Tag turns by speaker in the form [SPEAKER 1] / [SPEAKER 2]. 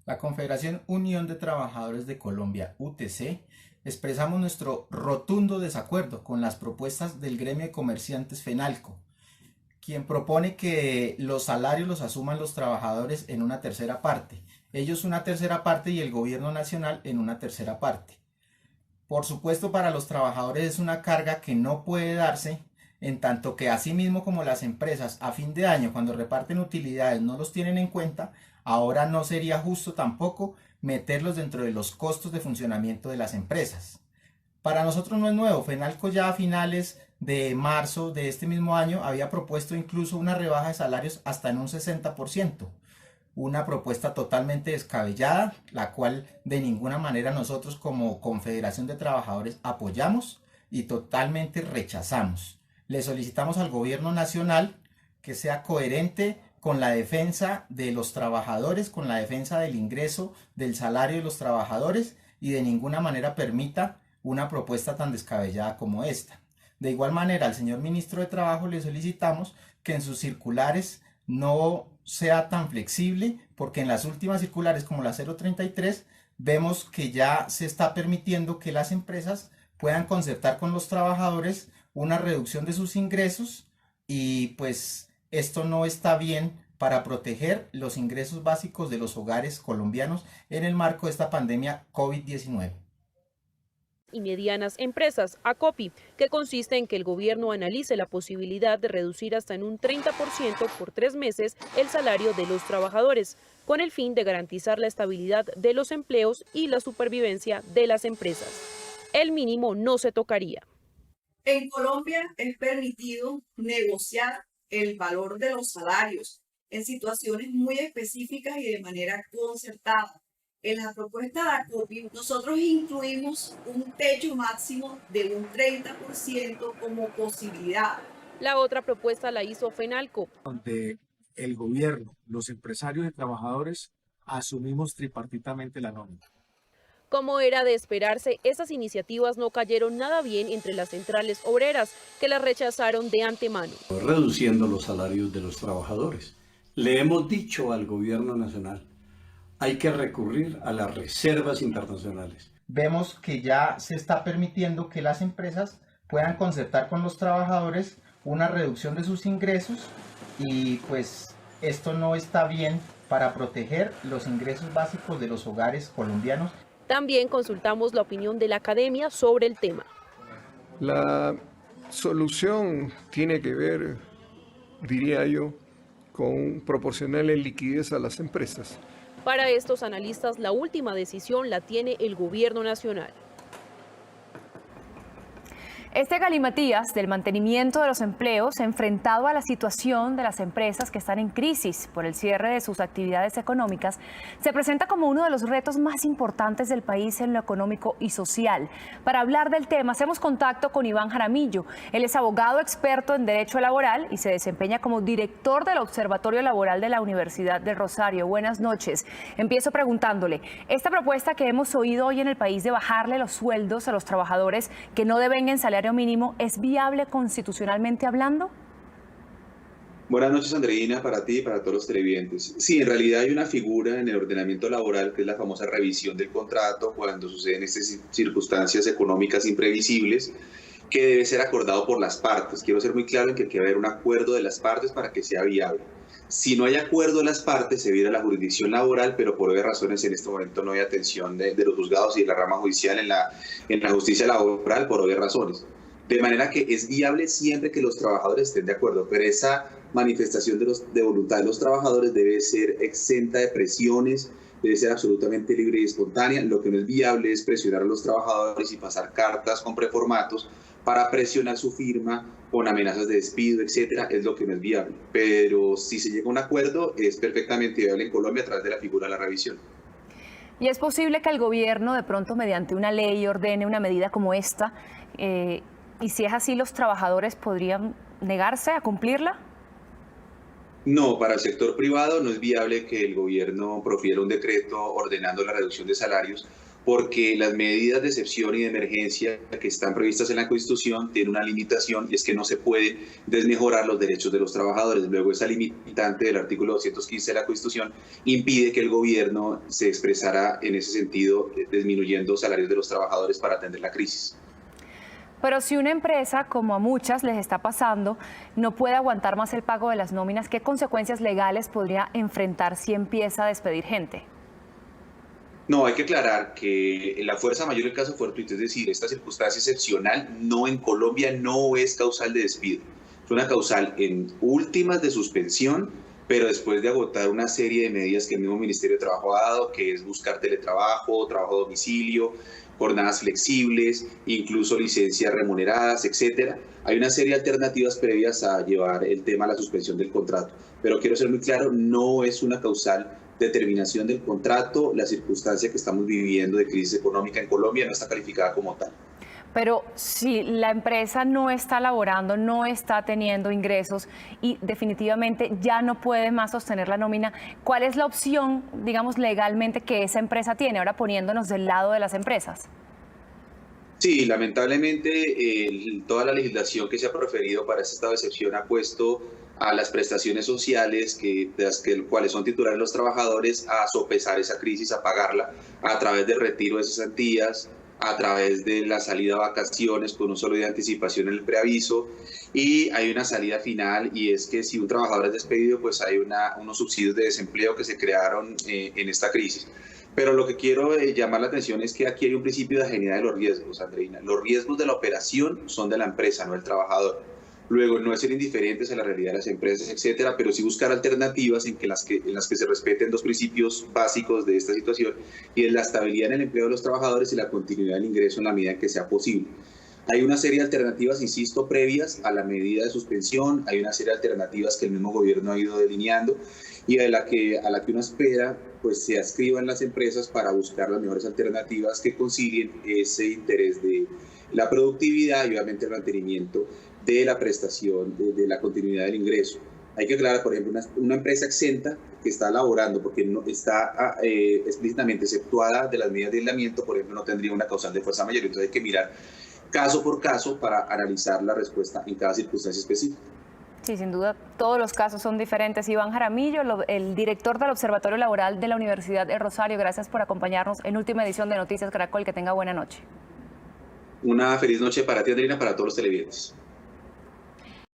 [SPEAKER 1] La Confederación Unión de Trabajadores de Colombia, UTC, expresamos nuestro rotundo desacuerdo con las propuestas del gremio de comerciantes FENALCO, quien propone que los salarios los asuman los trabajadores en una tercera parte, ellos una tercera parte y el gobierno nacional en una tercera parte. Por supuesto, para los trabajadores es una carga que no puede darse, en tanto que asimismo como las empresas a fin de año, cuando reparten utilidades, no los tienen en cuenta, ahora no sería justo tampoco meterlos dentro de los costos de funcionamiento de las empresas. Para nosotros no es nuevo, FENALCO ya a finales de marzo de este mismo año había propuesto incluso una rebaja de salarios hasta en un 60%, una propuesta totalmente descabellada, la cual de ninguna manera nosotros como Confederación de Trabajadores apoyamos y totalmente rechazamos. Le solicitamos al gobierno nacional que sea coherente con la defensa de los trabajadores, con la defensa del ingreso, del salario de los trabajadores y de ninguna manera permita una propuesta tan descabellada como esta. De igual manera, al señor ministro de Trabajo le solicitamos que en sus circulares no sea tan flexible, porque en las últimas circulares como la 033 vemos que ya se está permitiendo que las empresas puedan concertar con los trabajadores una reducción de sus ingresos y pues esto no está bien para proteger los ingresos básicos de los hogares colombianos en el marco de esta pandemia COVID-19.
[SPEAKER 2] Y medianas empresas, ACOPI, que consiste en que el gobierno analice la posibilidad de reducir hasta en un 30% por 3 meses el salario de los trabajadores, con el fin de garantizar la estabilidad de los empleos y la supervivencia de las empresas. El mínimo no se tocaría.
[SPEAKER 3] En Colombia es permitido negociar el valor de los salarios en situaciones muy específicas y de manera concertada. En la propuesta de ACOPI, nosotros incluimos un techo máximo de un 30% como posibilidad.
[SPEAKER 2] La otra propuesta la hizo FENALCO,
[SPEAKER 4] donde el gobierno, los empresarios y trabajadores asumimos tripartitamente la nómina.
[SPEAKER 2] Como era de esperarse, esas iniciativas no cayeron nada bien entre las centrales obreras, que las rechazaron de antemano.
[SPEAKER 5] Reduciendo los salarios de los trabajadores. Le hemos dicho al gobierno nacional, hay que recurrir a las reservas internacionales.
[SPEAKER 1] Vemos que ya se está permitiendo que las empresas puedan concertar con los trabajadores una reducción de sus ingresos y pues esto no está bien para proteger los ingresos básicos de los hogares colombianos.
[SPEAKER 2] También consultamos la opinión de la academia sobre el tema.
[SPEAKER 6] La solución tiene que ver, diría yo, con proporcionarle liquidez a las empresas.
[SPEAKER 2] Para estos analistas, la última decisión la tiene el gobierno nacional.
[SPEAKER 7] Este galimatías del mantenimiento de los empleos enfrentado a la situación de las empresas que están en crisis por el cierre de sus actividades económicas se presenta como uno de los retos más importantes del país en lo económico y social. Para hablar del tema hacemos contacto con Iván Jaramillo. Él es abogado experto en derecho laboral y se desempeña como director del Observatorio Laboral de la Universidad del Rosario. Buenas noches. Empiezo preguntándole, esta propuesta que hemos oído hoy en el país de bajarle los sueldos a los trabajadores que no devenguen salario mínimo, ¿es viable constitucionalmente hablando?
[SPEAKER 8] Buenas noches, Andreina, para ti y para todos los televidentes. Sí, en realidad hay una figura en el ordenamiento laboral que es la famosa revisión del contrato cuando suceden estas circunstancias económicas imprevisibles que debe ser acordado por las partes. Quiero ser muy claro en que hay que haber un acuerdo de las partes para que sea viable. Si no hay acuerdo de las partes, se viene a la jurisdicción laboral, pero por obvias razones en este momento no hay atención de los juzgados y de la rama judicial en la justicia laboral por obvias razones. De manera que es viable siempre que los trabajadores estén de acuerdo, pero esa manifestación de voluntad de los trabajadores debe ser exenta de presiones, debe ser absolutamente libre y espontánea. Lo que no es viable es presionar a los trabajadores y pasar cartas con preformatos para presionar su firma con amenazas de despido, etcétera, es lo que no es viable. Pero si se llega a un acuerdo, es perfectamente viable en Colombia a través de la figura de la revisión.
[SPEAKER 7] ¿Y es posible que el gobierno de pronto mediante una ley ordene una medida como esta? Y si es así, ¿los trabajadores podrían negarse a cumplirla?
[SPEAKER 8] No, para el sector privado no es viable que el gobierno profiera un decreto ordenando la reducción de salarios, porque las medidas de excepción y de emergencia que están previstas en la Constitución tienen una limitación, y es que no se puede desmejorar los derechos de los trabajadores. Luego, esa limitante del artículo 215 de la Constitución impide que el gobierno se expresara en ese sentido, disminuyendo salarios de los trabajadores para atender la crisis.
[SPEAKER 7] Pero si una empresa, como a muchas les está pasando, no puede aguantar más el pago de las nóminas, ¿qué consecuencias legales podría enfrentar si empieza a despedir gente?
[SPEAKER 8] No, hay que aclarar que la fuerza mayor del caso fortuito, es decir, esta circunstancia excepcional, no en Colombia no es causal de despido. Es una causal en últimas de suspensión, pero después de agotar una serie de medidas que el mismo Ministerio de Trabajo ha dado, que es buscar teletrabajo, trabajo a domicilio, jornadas flexibles, incluso licencias remuneradas, etcétera. Hay una serie de alternativas previas a llevar el tema a la suspensión del contrato. Pero quiero ser muy claro, no es una causal de terminación del contrato. La circunstancia que estamos viviendo de crisis económica en Colombia no está calificada como tal.
[SPEAKER 7] Pero si la empresa no está laborando, no está teniendo ingresos y definitivamente ya no puede más sostener la nómina, ¿cuál es la opción, digamos, legalmente que esa empresa tiene? Ahora poniéndonos del lado de las empresas.
[SPEAKER 8] Sí, lamentablemente toda la legislación que se ha proferido para este estado de excepción ha puesto a las prestaciones sociales, cuales son titulares los trabajadores, a sopesar esa crisis, a pagarla a través del retiro de cesantías, a través de la salida a vacaciones con un solo día de anticipación en el preaviso, y hay una salida final, y es que si un trabajador es despedido, pues hay unos subsidios de desempleo que se crearon en esta crisis. Pero lo que quiero llamar la atención es que aquí hay un principio de ajenidad de los riesgos, Andreina. Los riesgos de la operación son de la empresa, no del trabajador. Luego, no es ser indiferentes a la realidad de las empresas, etcétera, pero sí buscar alternativas en las que se respeten dos principios básicos de esta situación, y es la estabilidad en el empleo de los trabajadores y la continuidad del ingreso en la medida en que sea posible. Hay una serie de alternativas, insisto, previas a la medida de suspensión. Hay una serie de alternativas que el mismo gobierno ha ido delineando y a la que uno espera pues se adscriban las empresas para buscar las mejores alternativas que concilien ese interés de la productividad y obviamente el mantenimiento de la prestación, de la continuidad del ingreso. Hay que aclarar, por ejemplo, una empresa exenta que está laborando porque no está explícitamente exceptuada de las medidas de aislamiento, por ejemplo, no tendría una causal de fuerza mayor. Entonces hay que mirar caso por caso para analizar la respuesta en cada circunstancia específica.
[SPEAKER 7] Sí, sin duda, todos los casos son diferentes. Iván Jaramillo, el director del Observatorio Laboral de la Universidad de Rosario, gracias por acompañarnos en última edición de Noticias Caracol. Que tenga buena noche.
[SPEAKER 8] Una feliz noche para ti, Andrina, para todos los televidentes.